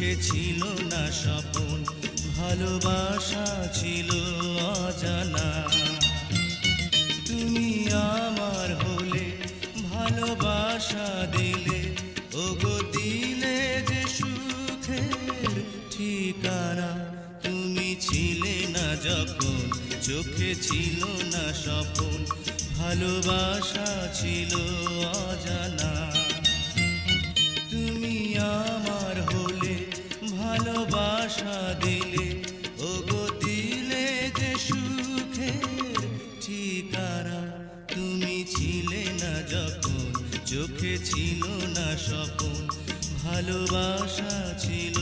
চোখে ছিল না স্বপন, ভালোবাসা ছিল অজানা। তুমি আমার হলে, ভালোবাসা দিলে, ওগো দিলে যে সুখের ঠিকানা। তুমি ছিলে না যখন, চোখে ছিল না স্বপন, ভালোবাসা ছিল অজানা। তুমি আমার হলে, ভালোবাসা দিলে, ওগো দিলে যে সুখের ঠিকানা। তুমি ছিলে না যখন, চোখে ছিল না স্বপন, ভালোবাসা ছিল